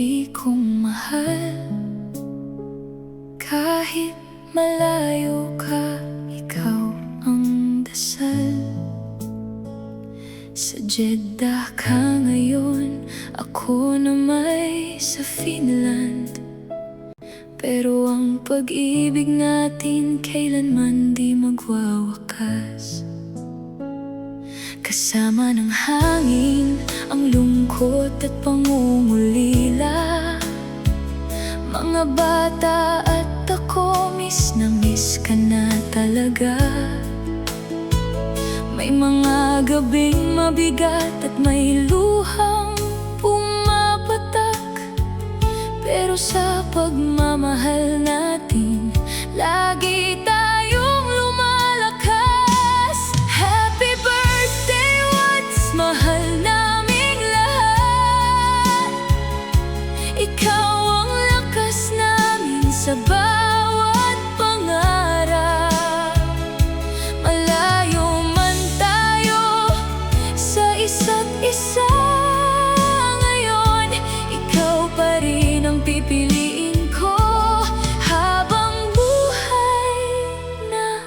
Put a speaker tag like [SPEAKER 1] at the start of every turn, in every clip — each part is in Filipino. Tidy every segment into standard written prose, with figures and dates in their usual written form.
[SPEAKER 1] pinili kong mahal. Kahit malayo ka, ikaw ang dasal. Sa Jeddah ka ngayon, ako na may sa Finland. Pero ang pag-ibig natin kailanman di magwawakas. Kasama ng hangin, ang lungkot at pangungulila. Mga bata at ako, miss na miss ka na talaga. May mga gabing mabigat at may luhang pumapatak. Pero sa pagmamahal natin, lagi tayong lumalakas. Happy birthday, Wads, mahal naming lahat. Ikaw ang lakas namin sa bawat pangarap. Malayo man tayo sa isa't isa, ngayon ikaw pa rin ang pipiliin ko habang buhay na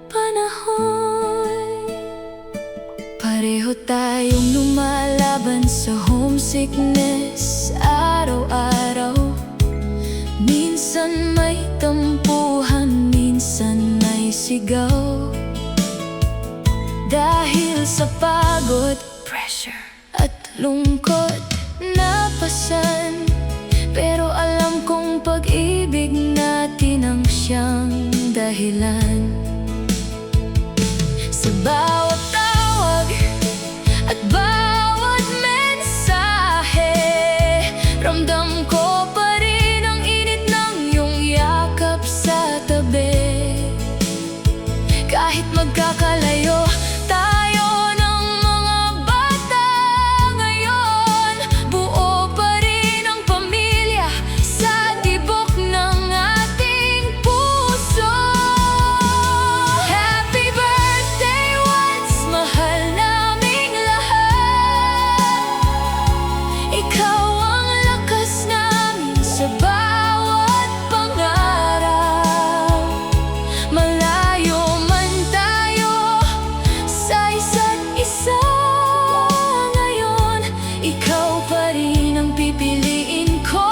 [SPEAKER 1] panahon. Pareho tayong lumalaban sa homesickness araw-araw. Minsan may tampuhan, minsan may sigaw. Dahil sa pagod, pressure at lungkot napasan. Pero alam kong pag-ibig natin ang siyang dahilan. Sa bawat tawag at bawat mensahe, ramdam ko pa rin ang init ng iyong yakap sa tabi. Kahit magkakalayo tayo ng mga bata ngayon, buo pa rin ang pamilya sa tibok ng ating puso. Happy birthday, Wads, mahal naming lahat. Ikaw ang lakas namin sa bawat pangarap. Malayo man tayo sa isa't isa, ngayon ikaw pa rin ang pipiliin ko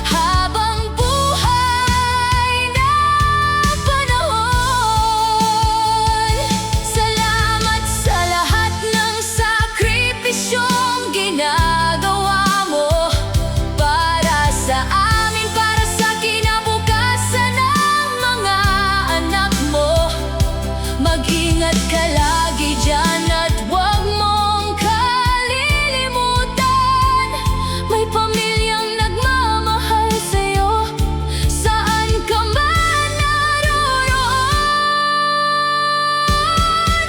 [SPEAKER 1] habang buhay na panahon. Salamat sa lahat ng sakripisyong ginagawa mo para sa amin, para sa kinabukasan ng mga anak mo. Mag-ingat ka lagi dyan at huwag mong kalilimutan, may pamilyang nagmamahal sa'yo saan ka man naroroon.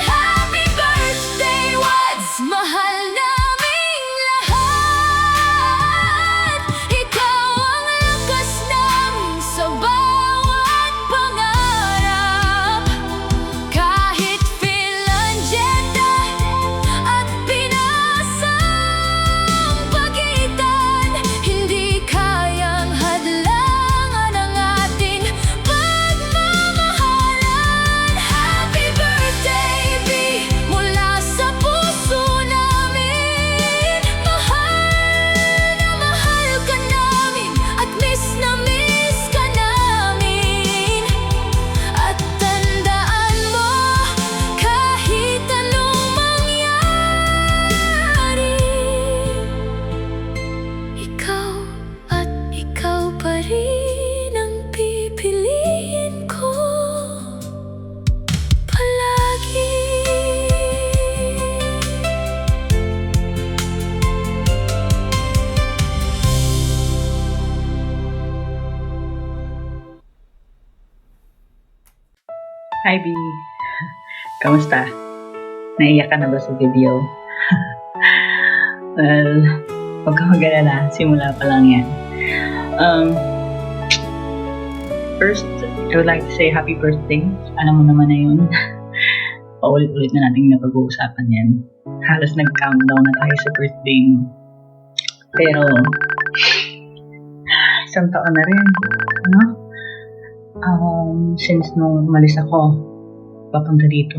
[SPEAKER 1] Happy birthday, Wads, mahal naming lahat. Ikaw ang lakas namin sa bawat pangarap. Kahit Finland, Jeddah at Pinas ang pagitan, hindi kayang hadlangan ang ating pagmamahalan. Happy birthday, B, mula sa puso namin. Mahal ka namin at miss na miss ka namin. At tandaan mo, kahit anong mangyari, ikaw at ikaw pa rin ang pipiliin ko palagi.
[SPEAKER 2] Hi, B. Kamusta? Naiyak ka na ba sa video? Well, huwag ka mag-alala. Simula pa lang yan. First, I would like to say happy birthday. Alam mo naman na yun. Paulit-ulit na nating napag-uusapan yan. Halos nag-countdown na tayo sa birthday mo. Pero, isang taon na rin. No? Since nung umalis ako, papunta dito.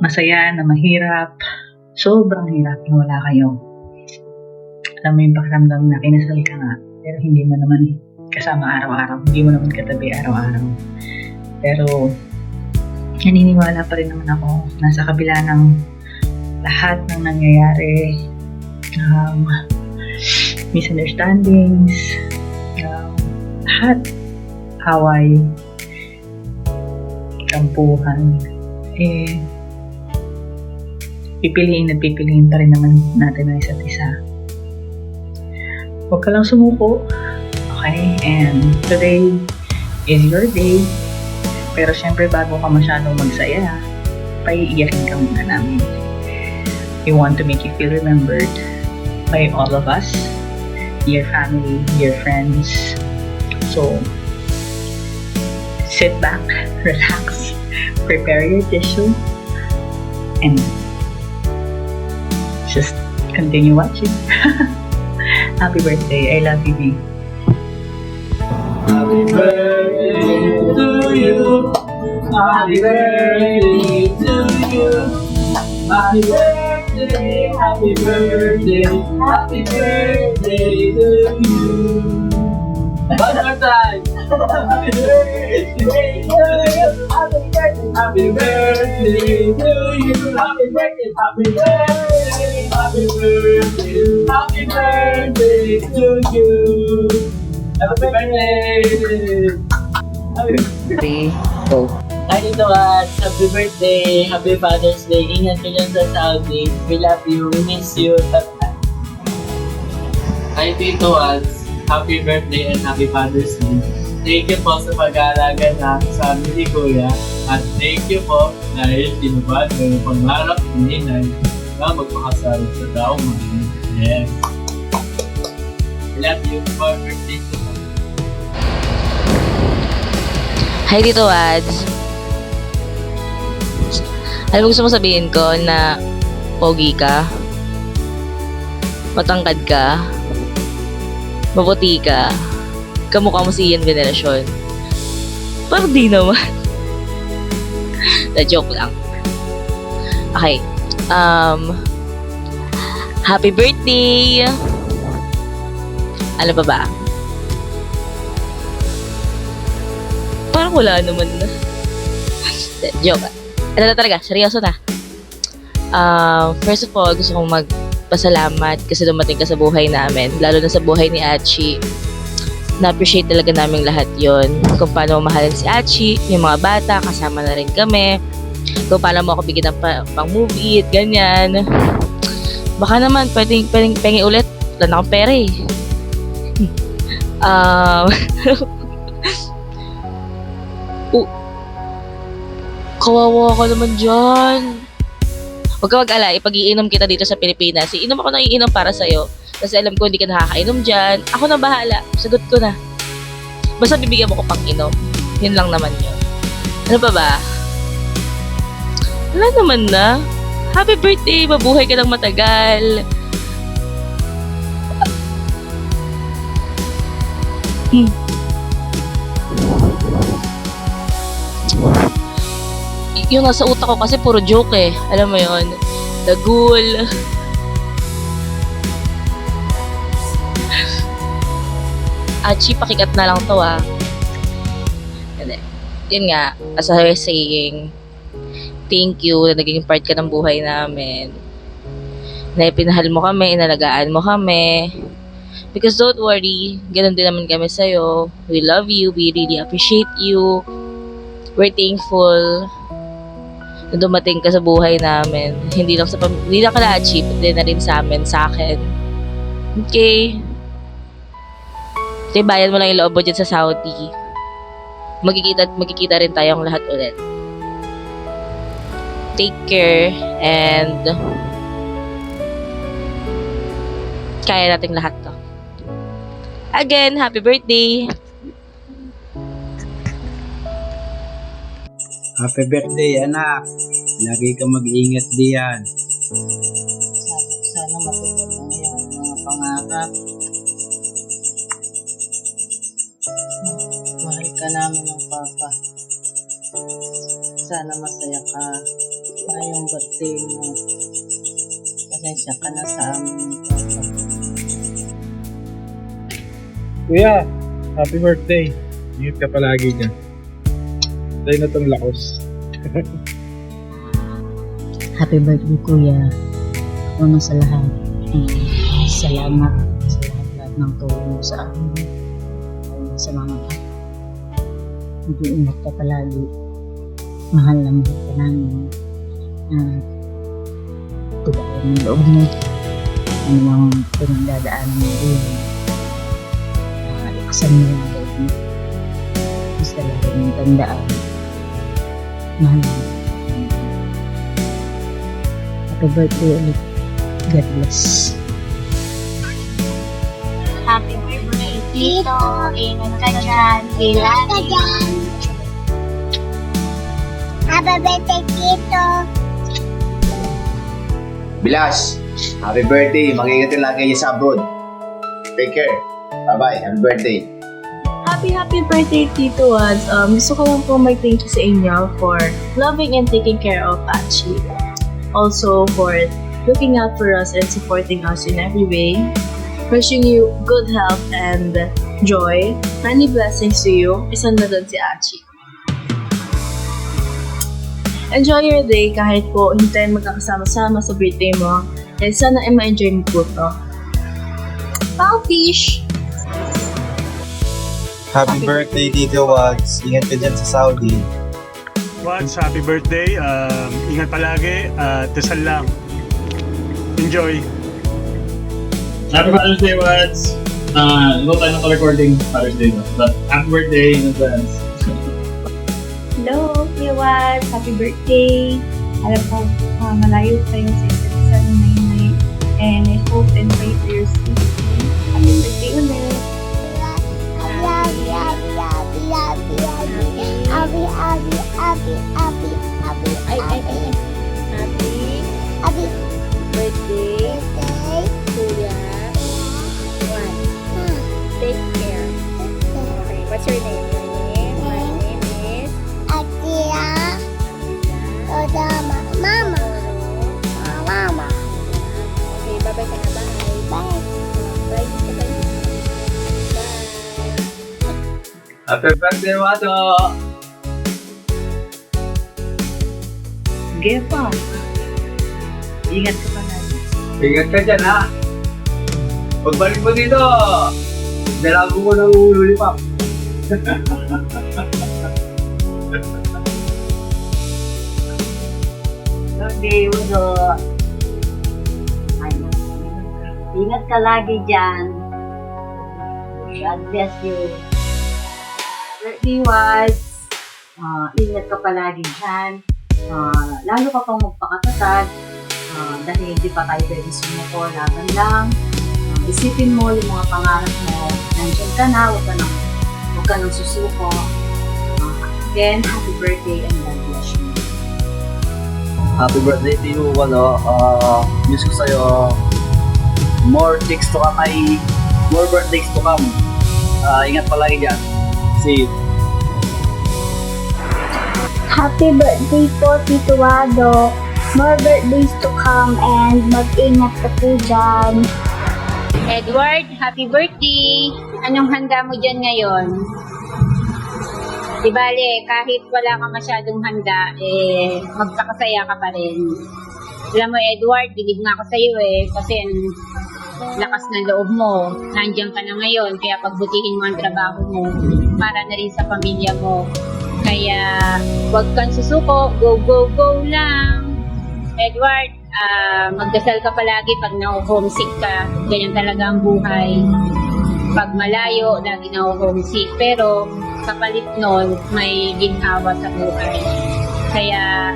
[SPEAKER 2] Masaya na mahirap. Sobrang hirap na wala kayo. Alam mo yung pakiramdam na kinasal ka nga, pero hindi mo naman kasama araw-araw. Hindi mo naman katabi araw-araw. Pero, naniniwala pa rin naman ako na sa kabila ng lahat ng nangyayari, misunderstandings, lahat, away, kampuhan, pipiliin at pipiliin pa rin naman natin ang isa't isa. Huwag ka lang sumuko, okay? And today is your day. Pero syempre bago ka masyadong magsaya, paiiyakin ka muna namin. We want to make you feel remembered by all of us, your family, your friends. So, sit back, relax, prepare your tissue, and just continue watching. Happy birthday. I love you, B.
[SPEAKER 3] Happy birthday to you. Happy birthday to you. Happy birthday, happy birthday, happy birthday to you. One more time. Happy birthday to you. Happy birthday to you. Happy birthday, happy birthday, happy birthday, happy birthday to you. Happy birthday.
[SPEAKER 2] Go.
[SPEAKER 3] Hi Tito Wats, happy birthday, happy Father's Day. Ingat ka dyan sa Saudi. We love you, we miss you. Hi Tito Wats, happy birthday and happy Father's Day. Thank you po sa pag-aalaga na sa amin ni Kuya. At thank you po dahil tinubad mo yung pangarap ni Ninay na magpakasal sa taong mga. Yes. We love you. Happy birthday to you.
[SPEAKER 4] Hi Tito Wads. Alam mo gusto mo sabihin ko na pogi ka, matangkad ka, maputi ka, kamukha mo si Ian Veneracion. Parang di naman. Na joke lang. Okay. Happy birthday! Ano pa ba? Parang wala naman na. Joke. Ano na talaga, seryoso na. First of all, gusto kong magpasalamat kasi dumating ka sa buhay namin. Lalo na sa buhay ni Achi. Na-appreciate talaga namin lahat yon. Kung paano mahalin si Achi, yung mga bata, kasama na rin kami. Kung paano mo ako bigyan ng pang movie at ganyan. Baka naman, pwedeng pengi ulit. Wala na akong pera eh. Kawawa ka naman dyan. Huwag ka mag-ala, ipag-iinom kita dito sa Pilipinas. Iinom ako ng iinom para sa'yo. Kasi alam ko hindi ka nakakainom dyan. Ako na bahala. Sagot ko na. Basta bibigyan mo ko pang inom. Yun lang naman yun. Ano pa ba? Wala naman na. Happy birthday! Mabuhay ka ng matagal. Yung nasa utak ko kasi puro joke eh. Alam mo yun? Dagul. Achi, pakikat na lang to ah. Yun nga, as I was saying, thank you na naging part ka ng buhay namin. Na ipinahal mo kami, inalagaan mo kami. Because don't worry, ganun din naman kami sa'yo. We love you, we really appreciate you. We're thankful na dumating ka sa buhay namin. Hindi lang ka na-achieve, hindi na rin sa amin, sa akin. Okay? Kasi bayan mo lang yung loob mo dyan sa Saudi. Magkikita rin tayong lahat ulit. Take care and kaya nating lahat to. Again, happy birthday!
[SPEAKER 5] Happy birthday, anak. Lagi ka mag-ingat diyan.
[SPEAKER 3] Sana matupad mo yan, mga pangarap.
[SPEAKER 6] ka namin ng Papa. Sana masaya ka ngayong birthday mo. Pasensya ka na sa amin, Papa.
[SPEAKER 7] Kuya, happy birthday. Ingat ka palagi dyan. Tayo na tong lakos.
[SPEAKER 2] Happy birthday, Kuya. Una sa lahat, salamat sa lahat ng tulong mo sa amin. Sa mga bata. Mag-iingat ka palagi. Mahal na mahal ka namin. Tugayan ng loob mo. Ano mang pinagdadaanan mo din. Laksan mo yung loob mo. Basta lagi mong tandaan. Mahal mo. Happy birthday ulit. God bless.
[SPEAKER 1] Happy birthday, Tito. Ingat ka dyan. Kailan ka dyan. Happy birthday, Tito.
[SPEAKER 8] Bilas, happy birthday. Mag-ingat ka lagi sa abroad. Take care. Bye-bye. Happy birthday.
[SPEAKER 9] Happy birthday, Tito Wads. Gusto ko lang po mag-thank you sa inyo for loving and taking care of Achi. Also for looking out for us and supporting us in every way. Wishing you good health and joy. Many blessings to you. Isa na doon si Achi. Enjoy your day kahit po hindi tayo magkakasama-sama sa birthday mo. And sana ay ma-enjoy mo po to. Bye, fish!
[SPEAKER 10] Happy birthday, Tito Wads. Ingat ka dyan sa Saudi.
[SPEAKER 11] Wads, happy birthday. Ingat palagi at dasal lang. Enjoy.
[SPEAKER 3] Happy Father's Day, Wads! No tayo naka-recording Father's Day, but happy birthday in advance.
[SPEAKER 9] Hello, Kuya Happy birthday! Alam ko, malayo tayo sa isa't isa ng nainay. And I hope and pray for your safety. Happy birthday ulit!
[SPEAKER 1] Birthday, Kuya. Take care. Okay, what's your name? My name is Atia. Odama. Mama. Mama. Okay, bye-bye ka na. Bye. Bye. Bye.
[SPEAKER 3] Happy birthday, Wato!
[SPEAKER 2] Sige pa. Ingat ka pa natin.
[SPEAKER 3] Ingat ka dyan, ha? Pagbalik mo dito, dalago ko ng ululipap.
[SPEAKER 6] Birthday, Udo. Ingat ka lagi dyan. God bless you. Birthday, Wads. Ingat ka palagi dyan. Lalo ka pang magpakatatag. Dahil hindi pa tayo pwede sumuko, laban lang. Isipin mo yung mga pangarap mo. Nandiyan ka na, huwag ka nang susuko. Again, happy birthday and God bless you.
[SPEAKER 8] Happy birthday to you, wish ko sa'yo more chicks to come, more birthdays to come. Ingat palagi dyan. See you.
[SPEAKER 1] Happy birthday po, Tito Wado. More birthdays to come and mag-ingat ka po dyan. Edward, happy birthday! Anong handa mo dyan ngayon? Di bale, kahit wala ka masyadong handa, magkakasaya ka pa rin. Alam mo, Edward, bilib nga ako sa'yo kasi lakas ng loob mo. Nandiyan ka na ngayon, kaya pagbutihin mo ang trabaho mo para na rin sa pamilya mo. Kaya, huwag kang susuko, go, go, go lang! Edward, magdasal ka palagi pag na-homesick ka. Ganyan talaga ang buhay. Pag malayo, lagi na-homesick. Pero, kapalit nun, may ginhawa sa buhay. Kaya,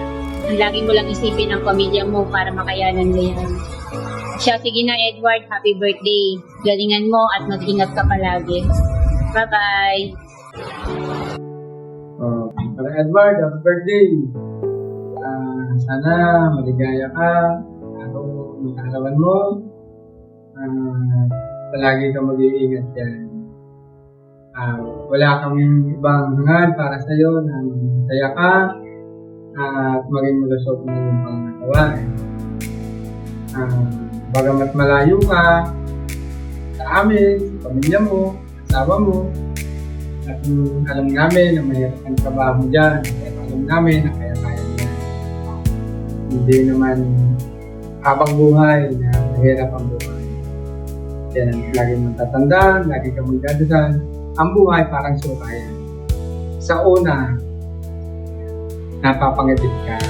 [SPEAKER 1] lagi mo lang isipin ang pamilya mo para makayanan mo yan. Siya, sige na Edward, happy birthday. Galingan mo at mag-ingat ka palagi. Bye-bye!
[SPEAKER 3] Edward, happy birthday! Sana maligaya ka ng kaarawan mo. Palagi ka mag-iingat dyan.
[SPEAKER 12] Wala kaming ibang hangad para sa iyo na masaya ka at maging malusog ng iyong pangatawa. Bagamat malayo ka sa amin, sa pamilya mo, asawa mo, at alam namin na may ang trabaho dyan, at alam namin na kaya niya. Hindi naman habang buhay na mahirap ang buhay. Kaya lagi mong tatandaan, lagi kang magdadasal, ang buhay parang sukayan. Sa una, napapangipit ka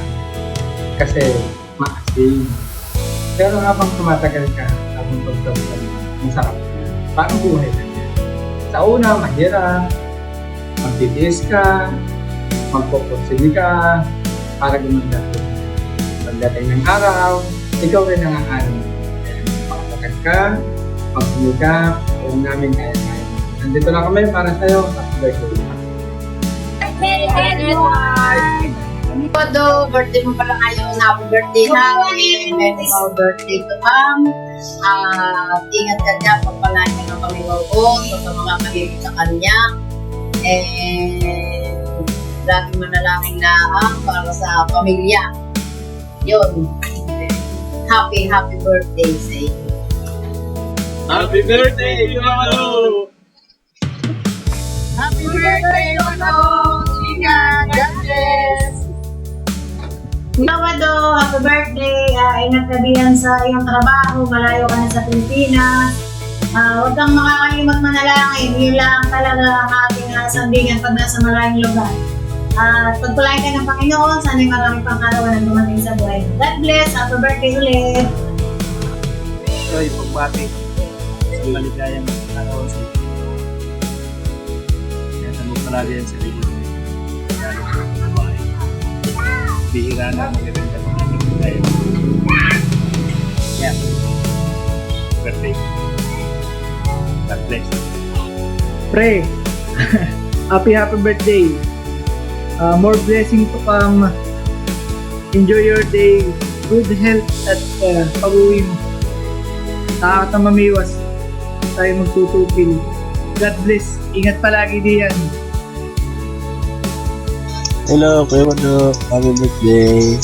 [SPEAKER 12] kasi maasim. Pero habang tumatagal ka, habang pagdasal, masarap ka. Parang buhay na yan. Sa una, mahirap, magtitiis ka, magpupursili ka, para gumanda. Pagdating ng araw, ikaw rin ang ano. Makapagod ka, magpuli ka, alam namin kaya-kaya. Nandito lang kami para sa'yo. Happy birthday.
[SPEAKER 1] Merry Christmas!
[SPEAKER 6] Although birthday mo pala ngayon, happy birthday namin. Merry birthday to ma'am. Ingat ka dyan, pagpalaan ka ng Panginoon sa mga kalibig sa kanya. Lagi manalangin lang para sa pamilya. Yun. Happy birthday sa inyo.
[SPEAKER 3] Happy birthday, Lolo!
[SPEAKER 6] Happy birthday, Lolo! Ingat! God bless! Lawado, happy birthday! Ingat ka diyan sa iyong trabaho, malayo ka na sa Pilipinas. Huwag kang makakalimot manalangin, yun lang talaga ang ating sambingan pag nasa maraming lugar. At pagpalain ka ng Panginoon, sana'y maraming pangkarawan na dumating sa buhay. God bless! Happy birthday ulit!
[SPEAKER 8] So, yung pagbati, isang maligayang araw sa iyo. Kaya tanong palagi yan sa iyo. Lalo sa bahay. Bihira na magaganda ng aming maligayang. Yeah. Birthday. God bless.
[SPEAKER 13] Pre, happy birthday. More blessing to come. Enjoy your day. Good health at pag-uwi mo. Nakakatamamiwas. Tayo magtutupil. God bless. Ingat palagi diyan.
[SPEAKER 10] Hello, Kuya Mado. Happy birthday.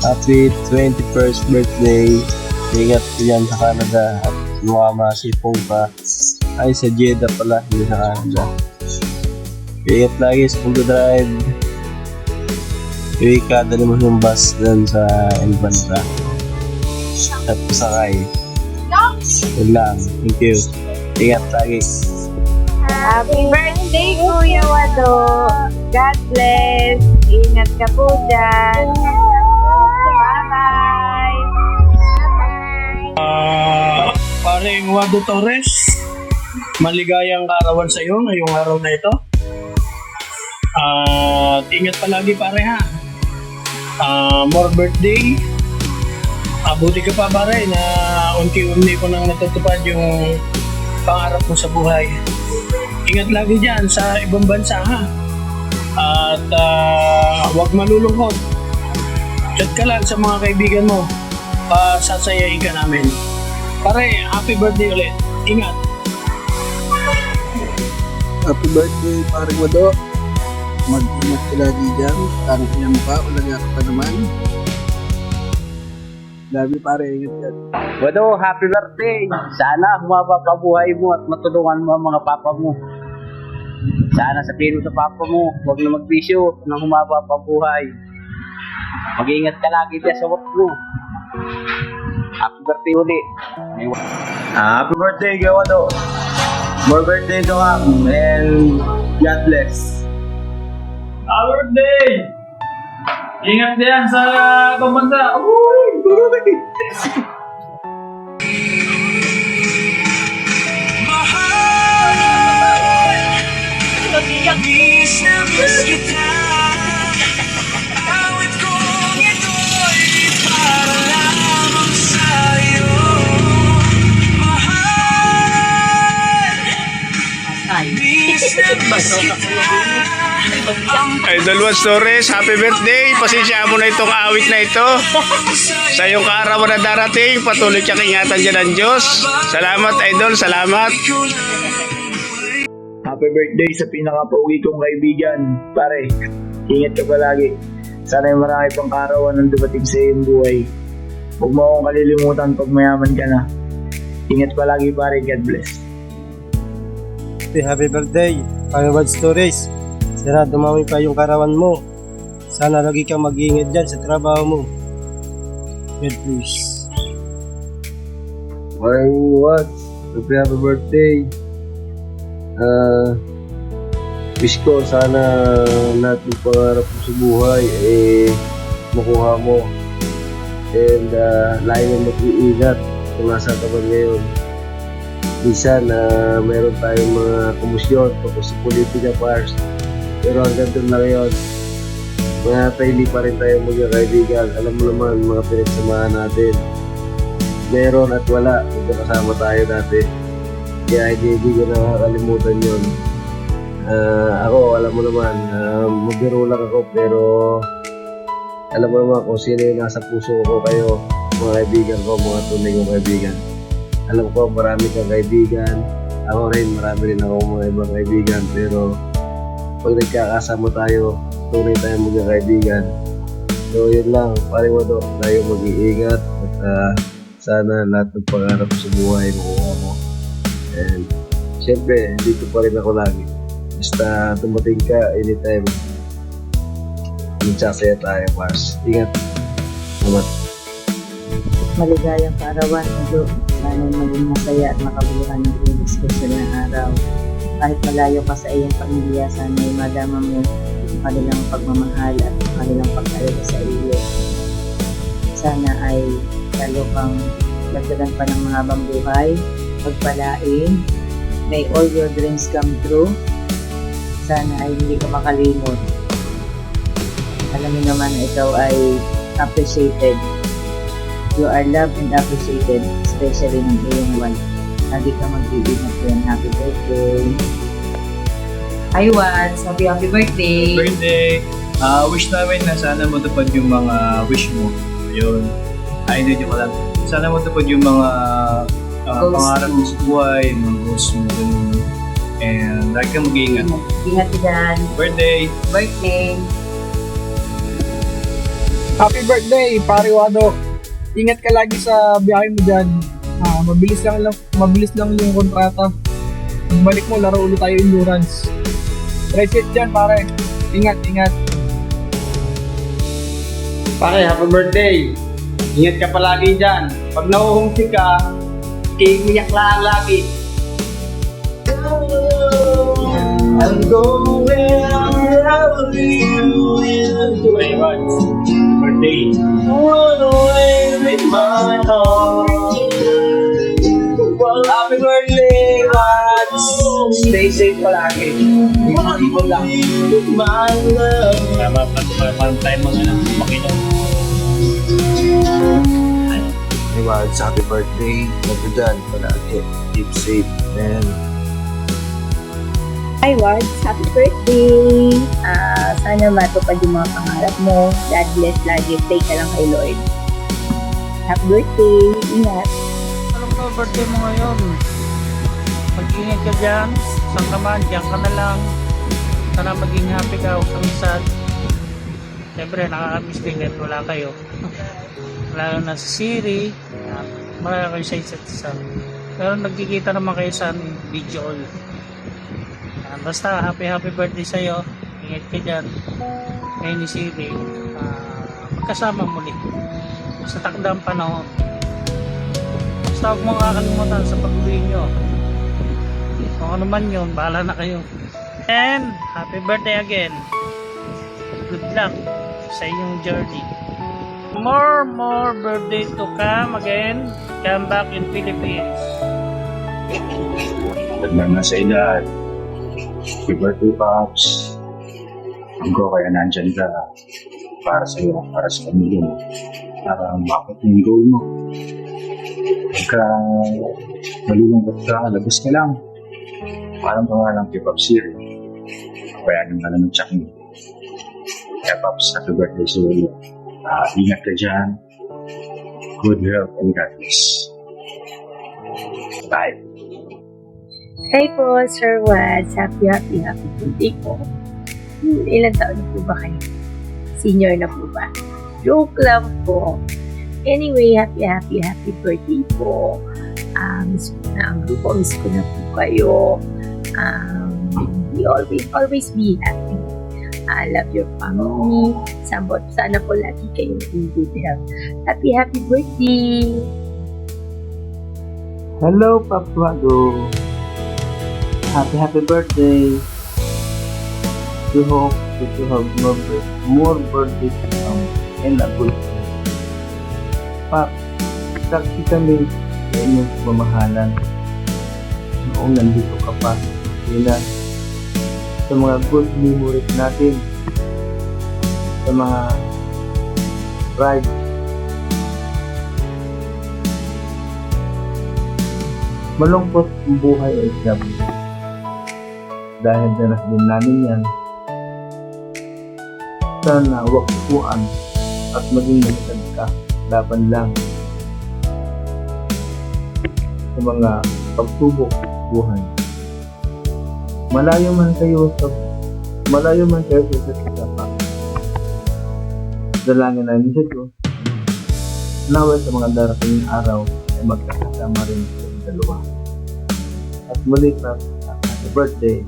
[SPEAKER 10] Happy 21st birthday. Ingat ko dyan sa Canada. At mukha masipong pa. Ay, sa Jeddah pala. Hindi sa Canada. Ingat lagi sa pag-drive. Iwi ka, dali mo yung bus dun sa Elbanda. At pasakay. Yun lang. Thank you. Ingat lagi.
[SPEAKER 1] Happy birthday, Kuya Wado! God bless! Ingat ka po dyan! Bye-bye!
[SPEAKER 13] Paring Wado Torres, maligayang kaarawan sa iyo ngayong araw na ito. Ingat palagi pare ha. More birthday. Buti ka pa pare na unti-unti ko nang natutupad yung pangarap mo sa buhay. Ingat lagi dyan sa ibang bansa ha. At huwag malulungkot. Chat ka lang sa mga kaibigan mo. Sasayain ka namin. Pare, happy birthday ulit. Ingat.
[SPEAKER 5] Happy birthday, pare Wado. Mag-ingat ka lagi dyan. Tanong niya mukha, ulaga ka pa naman. Love you, pare. Ingat dyan.
[SPEAKER 8] Wado, happy birthday! Sana humaba pa buhay mo at matulungan mo ang mga papa mo. Sana sabihin mo sa papa mo, huwag na magbisyo nang humaba pa buhay. Mag-iingat ka lagi dyan sa work mo. Happy birthday ulit.
[SPEAKER 10] Happy birthday, Kuya Wado. More birthday to come. And God bless.
[SPEAKER 3] Happy birthday! Ingat diyan sa pambansa. Uy!
[SPEAKER 11] Idol Watch Torres, happy birthday. Pasensya mo na itong awit na ito. Sa iyong kaarawan na darating, patuloy kang ingatan dyan ng Diyos. Salamat, Idol. Salamat. Happy birthday sa pinaka-pauwi kong kaibigan. Pare, ingat ka palagi. Sana yung marami pang karawan ang dumating sa iyong buhay. Huwag mo akong kalilimutan pag mayaman ka na. Ingat palagi pare, God bless.
[SPEAKER 10] Happy birthday, Pangawad Stories. Sana dumami pa yung karawan mo. Sana lagi kang mag-iingat dyan sa trabaho mo. God bless.
[SPEAKER 5] What? Happy birthday. Wish ko sana lahat ng pangarap mo sa buhay makuha mo. And lagi mong mag-iingat kung nasa ka man ngayon. Minsan mayroon tayong mga komusyon tungkol sa politika pars. Pero hanggang doon lang yun. Hindi pa rin tayo magkakaibigan. Alam mo naman mga pinagsamahan natin. Meron at wala. Kasama tayo dati. Kaya hindi ko nakakalimutan yun. Ako, alam mo naman, magbiro lang ako pero alam mo naman kung sino yung nasa puso ko kayo, mga kaibigan ko, mga tunay kong kaibigan. Alam ko, marami kang kaibigan. Ako rin, marami rin ako mga ibang kaibigan. Pero pag nagkakasama tayo, tunay tayong mga kaibigan. So yun lang, paring mo tayo mag-iingat at sana lahat ng pangarap sa buhay makuha mo. And syempre, dito pa rin ako lagi. Basta dumating ka anytime. Magsasaya tayo, Mars. Ingat. Salamat.
[SPEAKER 6] Maligayang kaarawan, Ado. Sana maging masaya at makabuluhan ng iyong diskusyon ng araw. Kahit malayo ka sa iyong pamilya, sana ay madama mo ang kanilang pagmamahal at ang kanilang pag-alala sa iyo. Sana ay lalo kang lagdagan pa ng mahabang buhay, pagpalain, may all your dreams come true. Sana ay hindi ka makalimot. Alam mo naman na ikaw ay appreciated. You are loved and appreciated, especially ng iyong wife. Lagi ka mag-iingat yan. Happy birthday. Hi, Wads. Happy birthday.
[SPEAKER 13] Birthday! Wish namin na sana matupad yung mga wish mo. Ayun. Hindi ko lang. Sana matupad yung mga pangarap mo sa buhay, mga goals mo. Ganun. And lagi kang mag-iingat.
[SPEAKER 6] Ingat ka dyan.
[SPEAKER 13] Birthday!
[SPEAKER 6] Birthday.
[SPEAKER 7] Happy birthday, pare Wado. Ingat ka lagi sa biyahe mo dyan. Mabilis lang yung kontrata. Balik mo, laro ulit tayo endurance. Reset dyan, pare. Ingat.
[SPEAKER 12] Pare, happy birthday. Ingat ka palagi dyan. Pag nahuhumsik ka, iiyak lang lagi.
[SPEAKER 11] I'm going wherever you will.
[SPEAKER 13] Birthday!
[SPEAKER 11] Run away with my heart. Well, happy birthday, Mads. Stay safe palagi. Ibon lang. My love.
[SPEAKER 13] Tama tayo mga makinom.
[SPEAKER 5] Hey, Mads, happy birthday. Ingat ka dyan palagi. Keep safe, man.
[SPEAKER 1] Hi, Wads. Happy birthday! Sana matupad yung mga pangarap mo. God bless lagi. Stay ka lang kay Lord. Happy birthday! Ingat!
[SPEAKER 14] Anong ka birthday mo ngayon? Mag-ingat ka dyan. Saan ka man, dyan ka na lang. Sana maging happy ka. Huwag kang sad. Siyempre, nakakamiss din kahit wala kayo. Lalo na si Siri. Marami kayo sa isa't isa. Pero nagkikita naman kayo sa video call. Basta happy birthday sa'yo. Ingat ka dyan. Ngayon ni Siri. Magkasama muli. Sa takdang panahon. Basta huwag mong kakalimutan sa pag-uwi nyo. Kung ano man yun, bahala na kayo. And happy birthday again. Good luck sa inyong journey. More birthday to come again. Come back in Philippines.
[SPEAKER 15] Taglang na sa edad. Happy birthday, Pops. Hanggang kaya nandyan ka para sa iyo, para sa pamilya mo. Para makapit yung goal mo. Pagka malulungkot ka, labas ka lang. Parang pangalang kay Pops Siri. Kapayanan ka lang ng tsak mo. Kaya Pops, happy birthday sa iyo. Ingat ka dyan. Good health and God bless. Bye.
[SPEAKER 16] Hey po, Sir Wads. Happy birthday po. Ilan taon na po ba kayo? Senior na po ba? Joke lang po. Anyway, happy birthday po. Miss ko na ang grupo. Miss ko na po kayo. We always be happy. I love your family. Sana po lagi kayong in good health. Happy birthday!
[SPEAKER 10] Hello, Papado. Happy birthday. We hope that you have more birthdays to come and a good health. Pap, saksi kami sa inyong pamamahalan. Noong nandito ka pa, sila sa mga good memories natin, sa mga rides. Malungkot ang buhay ay sabi. Dahil danas din namin yan. Sana huwag puan at maging malasad ka. Laban lang sa mga pagsubok buhay. Malayo man kayo sa sasapa. Dalangin namin sa Diyos. Naway sa mga darating araw ay magkakasama rin sa dalawa. At muli pa, happy birthday.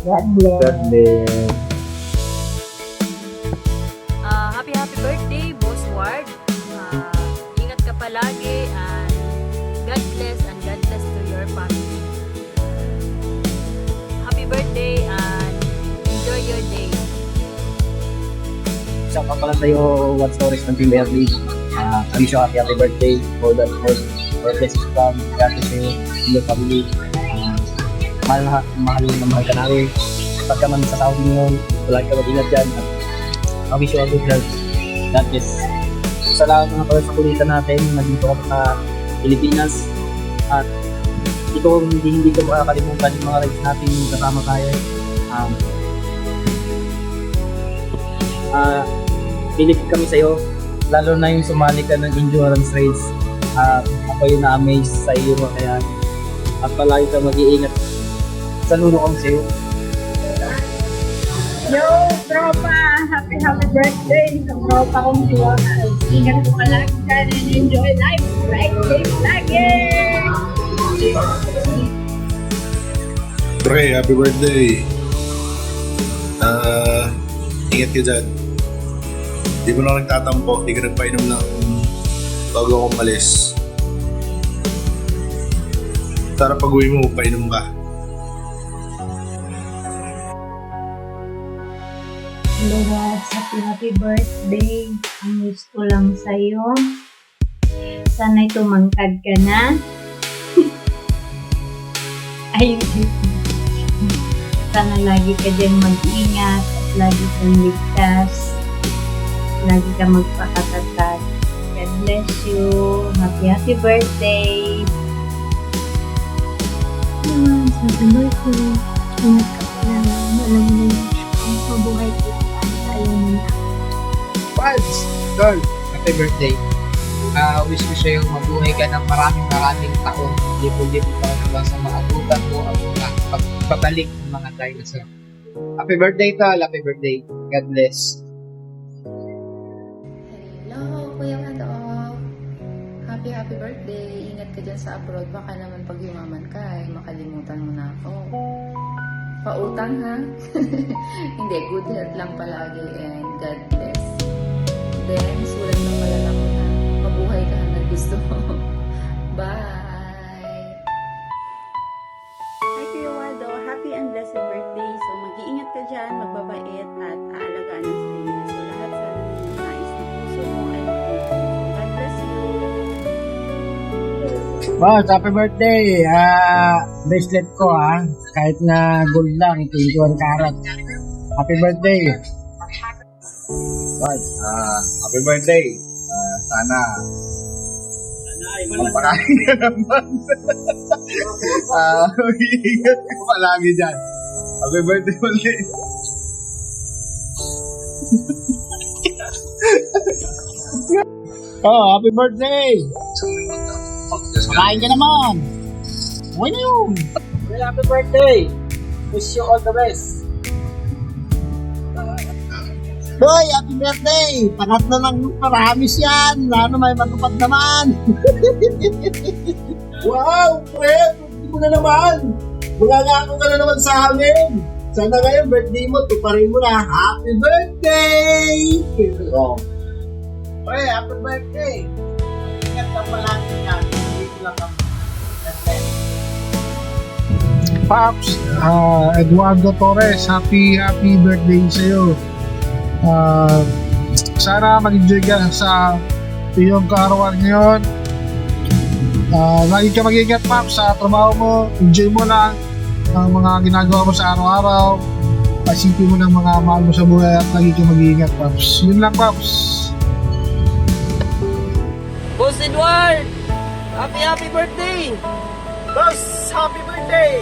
[SPEAKER 16] God bless.
[SPEAKER 10] God bless.
[SPEAKER 17] Happy birthday, Boss Ward. Ingat ka palagi and God bless to your family. Happy birthday and enjoy your day.
[SPEAKER 8] Shout out pala sa'yo, What Stories ng Team Berly. I wish you happy birthday for blessings to come. God bless you and your family. Mahal ka namin. Pagka man sa Saudi ngayon, wala ka mag-ingat dyan. I wish you a good health. God bless. Salamat nga pala sa kulitan natin. Nandito ka sa Pilipinas. At ito hindi ko makakalimutan yung mga rides natin kasama tayo. Pilip kami sa'yo. Lalo na yung sumali ka ng endurance race. Ako yung na-amaze sa iyo. Kaya at palagi ka mag-iingat. Saludo kami sa'yo.
[SPEAKER 1] Yo, tropa! Happy birthday sa tropa kong Juan. Ingat ko palagi dyan and enjoy life. Right, safe lagi!
[SPEAKER 7] Pre, happy birthday. Ingat ka dyan. Di mo na nagtatampo, di ka nagpainom ng bago akong malis. Sana pag-uwi mo, painom ka.
[SPEAKER 16] Hello guys, happy birthday. Ang wish ko lang sa'yo. Sana'y tumangkad ka na. Ayun. Sana lagi ka dyan mag-ingat at lagi kang ligtas. Lagi ka magpakatatag. God bless you. Happy birthday. Happy birthday. Ingat ka pa lang. Alam mo na yung mabuhay ko. Ayaw mo na.
[SPEAKER 12] Pads! Girl, happy birthday. Wish ko sa'yo mabuhay ka ng maraming taon. Lipo-lipo ka na sa mga abutan mo ang mga pagbabalik ng mga dinosaur. Happy birthday, Tal. Happy birthday. God bless.
[SPEAKER 18] Hello, Kuya Mado. Happy birthday. Ingat ka dyan sa abroad. Baka naman pag yumaman ka, ay makalimutan mo na ako. Pautang ha? Hindi, good health lang palagi and God bless. Then, sulat ng malala mo na. Mabuhay ka hanggang gusto mo. Bye!
[SPEAKER 19] Hi Kuya Waldo, happy and blessed birthday. So mag-iingat ka dyan, magbabait at aalagaan ng sarili mo. So lahat sa nais na puso mo ay God bless you.
[SPEAKER 13] Boss, happy birthday. Bracelet ko kahit na gold lang, 21 karat. Happy birthday.
[SPEAKER 8] Boss, happy birthday. Sana magpakain ka naman. Mag-iingat ka palagi dyan. Happy birthday ulit.
[SPEAKER 13] Happy birthday. Kain ka naman.
[SPEAKER 12] Okay na yun. Well, happy birthday. Wish you all the best.
[SPEAKER 20] Boy, happy birthday! Pangatlo lang paramis yan. Lalo may matupad naman. Wow, Fred! Hindi mo na naman. Magagako ka na naman sa amin. Sana ngayon, birthday mo, tuparin mo na. Happy birthday! Oh. Oy, happy birthday! Ingat ka palagi ka. Dito lang kami.
[SPEAKER 7] Paps, Eduardo Torres, happy birthday sa'yo. Sana mag-enjoy ka sa iyong kaarawan ngayon. Lagi ka mag-ingat, Paps, sa trabaho mo. Enjoy mo lang ang mga ginagawa mo sa araw-araw. Pasipin mo ng mga mahal mo sa buhay at lagi ka mag-ingat, Paps. Yun lang, Paps.
[SPEAKER 12] Boss Edward! Happy birthday!
[SPEAKER 20] Boss, happy birthday!